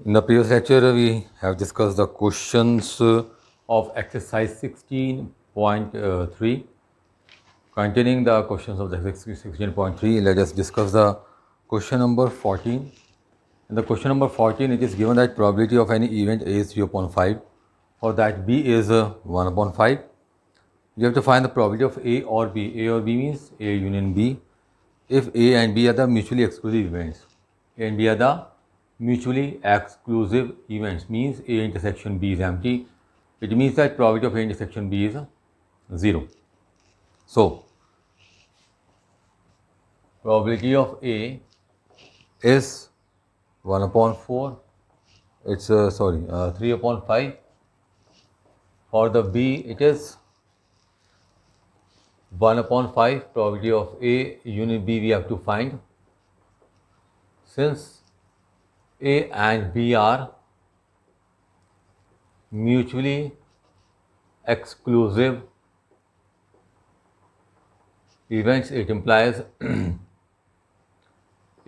In the previous lecture, we have discussed the questions of exercise 16.3. Continuing the questions of the 16.3, let us discuss the question number 14. In the question number 14, it is given that probability of any event A is 0.5 or that B is 1 upon 5. You have to find the probability of A or B. A or B means A union B. If A and B are the mutually exclusive events. A and B are the mutually exclusive events means A intersection B is empty. It means that probability of A intersection B is 0. So, probability of A is 1 upon 4. It's 3 upon 5. For the B, it is 1 upon 5. Probability of A union B we have to find. Since A and B are mutually exclusive events, it implies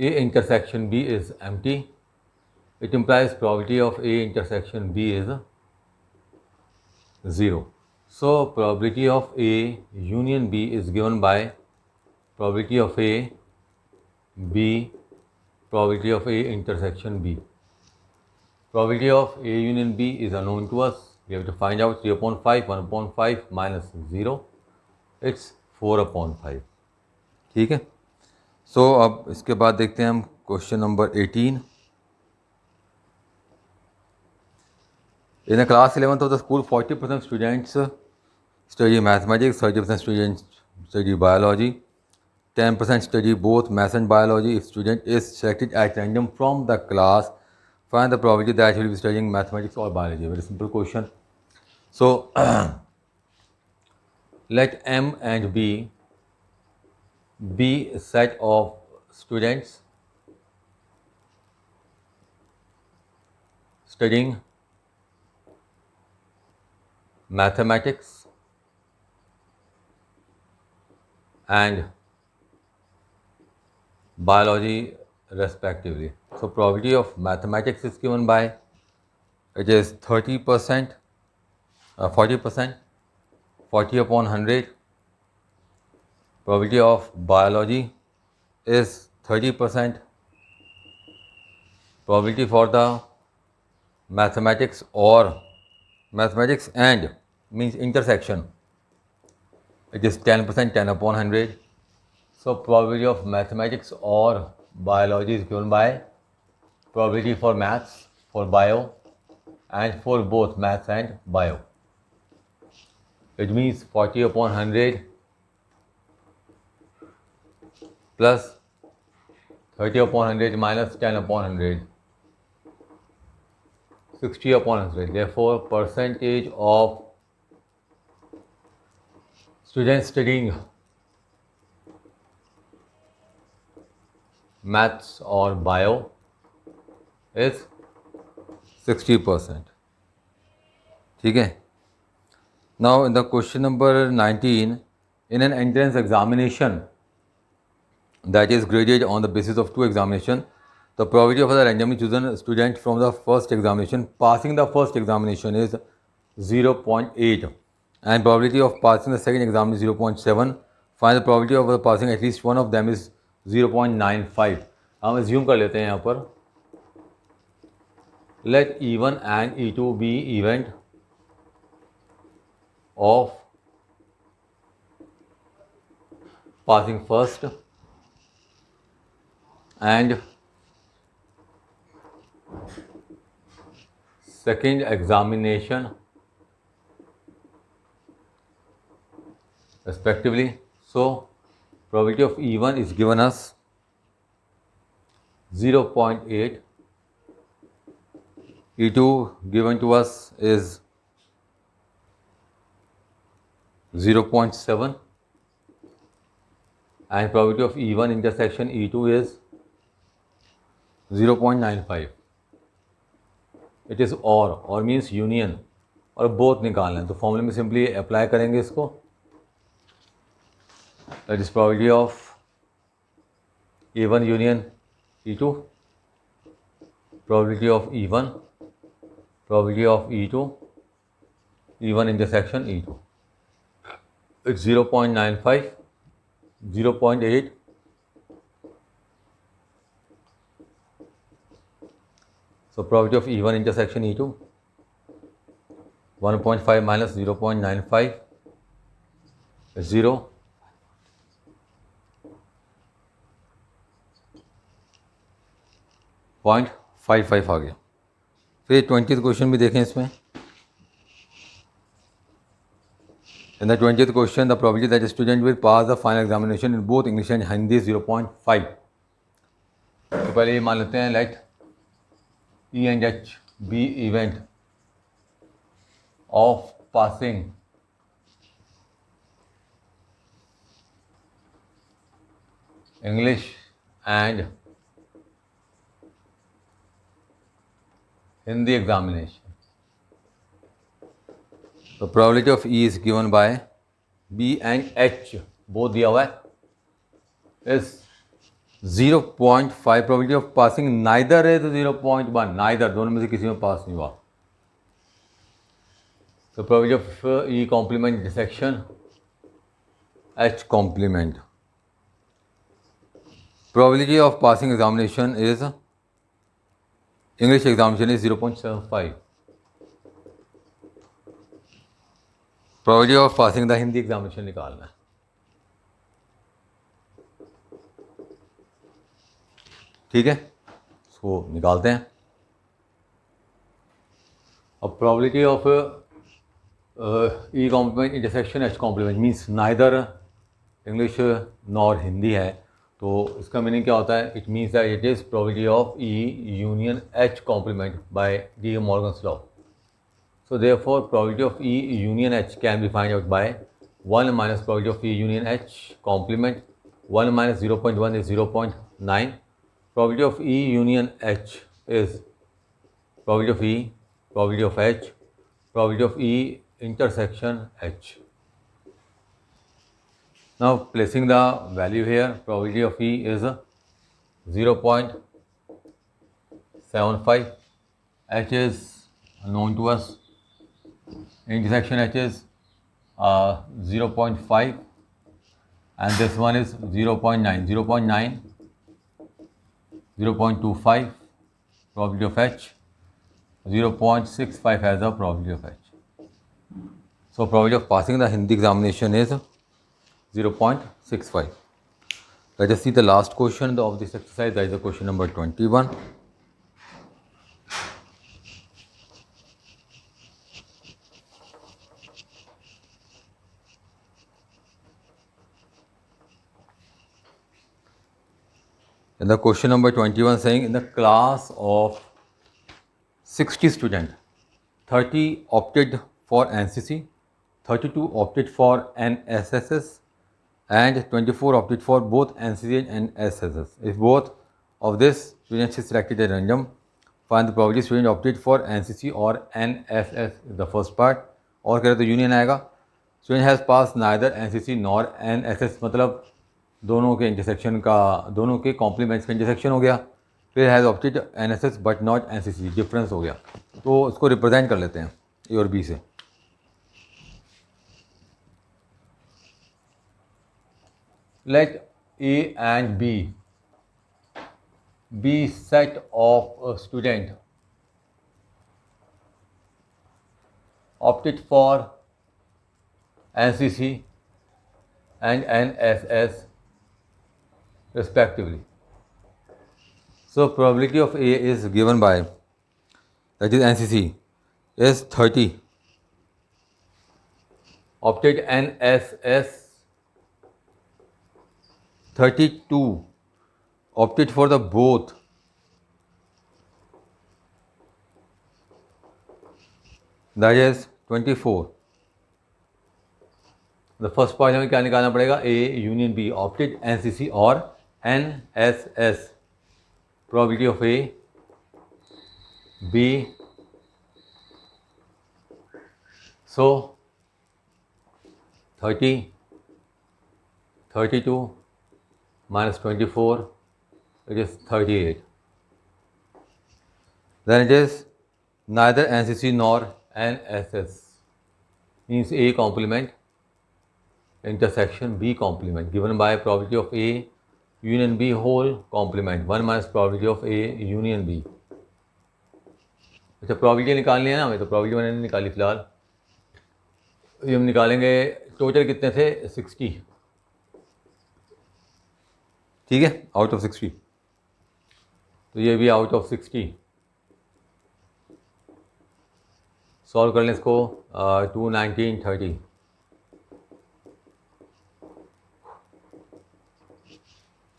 A intersection B is empty. It implies probability of A intersection B is 0. So, probability of A union B is given by probability of A, B, probability of A intersection B. Probability of A union B is unknown to us. We have to find out 3 upon 5, 1 upon 5 minus 0. It's 4 upon 5. ठीक है. सो अब इसके बाद देखते हैं हम question number 18. In a class 11th of the school, 40% students study mathematics, 30% students study biology, 10% study both math and biology. If student is selected at random from the class, find the probability that he will be studying mathematics or biology. Very simple question. So, let M and B be a set of students studying mathematics and biology respectively. So, probability of mathematics is given by, it is 30%, 40%, 40 upon 100. Probability of biology is 30%. Probability for the mathematics or mathematics and means intersection, it is 10%, 10 upon 100. So, probability of mathematics or biology is given by probability for maths, for bio, and for both maths and bio. It means 40 upon 100 plus 30 upon 100 minus 10 upon 100, 60 upon 100. Therefore, percentage of students studying maths or bio is 60%. ठीक है. Now, in the question number 19, in an entrance examination that is graded on the basis of two examinations, the probability of the randomly chosen student from the first examination passing the first examination is 0.8 and probability of passing the second exam is 0.7. Find the probability of the passing at least one of them is 0.95. हम assume कर लेते हैं यहाँ पर, let E1 and E2 be event of passing first and second examination respectively. So, probability of E1 is given us 0.8, E2 given to us is 0.7 and probability of E1 intersection E2 is 0.95. It is or means union और both निकालना है तो फॉर्मूले में simply apply करेंगे इसको. That is probability of A1 union E2 probability of E1, probability of E2, E1 intersection E2. It's 0.95, 0.8, so probability of E1 intersection E2, 1.5 minus 0.95 is 0. .55 आ गया. फिर 20th क्वेश्चन भी देखें इसमें. In the 20th question, the probability that a student will pass the final examination in both English and Hindi is 0.5. तो पहले ये मान लेते हैं let E and H be event of passing English and Hindi examination. The probability of E is given by B and H, both दिया हुआ है, is 0.5. probability of passing neither is 0.1, neither, दोनों में से किसी में पास नहीं हुआ. So probability of E complement intersection H complement. Probability of passing examination is English examination is 0.75. Probability of passing the Hindi examination निकालना है. ठीक है, इसको निकालते हैं. अब probability of E complement intersection H complement means neither English nor Hindi है, तो इसका मीनिंग क्या होता है? It means that it is probability of E union H complement by De Morgan's law. So therefore, probability of E union H can be found out by 1 minus probability of E union H complement. 1 minus 0.1 is 0.9. Probability of E union H is probability of E, probability of H, probability of E intersection H. Now placing the value here, probability of E is 0.75. H is known to us. Intersection H is 0.5 and this one is 0.9, 0.9, 0.25 probability of H, 0.65 as the probability of H. So probability of passing the Hindi examination is 0.65. Let us see the last question of this exercise, that is the question number 21. And the question number 21 saying, in the class of 60 students, 30 opted for NCC, 32 opted for NSSS and 24 opted for both NCC and SSS. If both of this students is selected at random, find the probability student opted for NCC or NSS is the first part. और करें तो union आएगा. Student has passed neither NCC nor NSS, मतलब दोनों के intersection का, दोनों के कॉम्प्लीमेंट्स का इंटरसेक्शन हो गया. फिर has opted NSS but not NCC, difference हो गया. तो इसको रिप्रेजेंट कर लेते हैं ए और बी से. Let A and B be set of a student opted for NCC and NSS respectively. So probability of A is given by, that is NCC, is 30. Opted NSS 32. Opted for the both, that is 24. The first point हमें क्या निकालना पड़ेगा? A union B, opted NCC और NSS. Probability of A, B. So 30, 32 minus 24, it is 38. Then it is neither NCC nor NSS, means A complement intersection B complement given by probability of A union B whole complement 1 minus probability of A union B. अच्छा probability निकालनी है ना हमें, तो probability मैंने नहीं निकाली फिलहाल. ये हम निकालेंगे टोटल कितने थे 60, ठीक है, आउट ऑफ 60. तो ये भी आउट ऑफ 60. सॉल्व कर लें इसको. 2 19 30.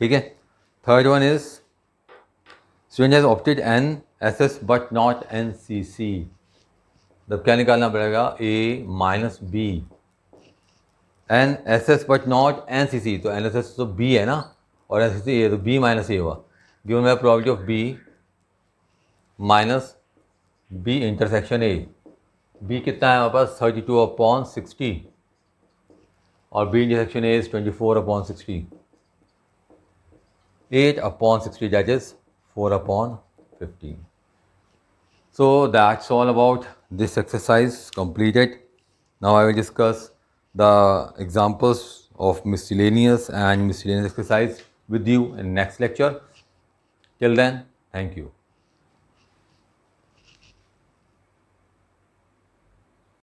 ठीक है. Third one is student has opted NSS but not NCC. तब क्या निकालना पड़ेगा? A minus B. NSS but not NCC, तो NSS तो B है ना, और NCC A, तो B माइनस A हुआ. Given by probability of B minus B intersection A. B कितना है हमारे पास? 32/60 और B intersection A is 24/60. 8/60, that is 4/15. So that's all about this exercise completed. Now I will discuss the examples of miscellaneous and miscellaneous exercise with you in next lecture. Till then, thank you.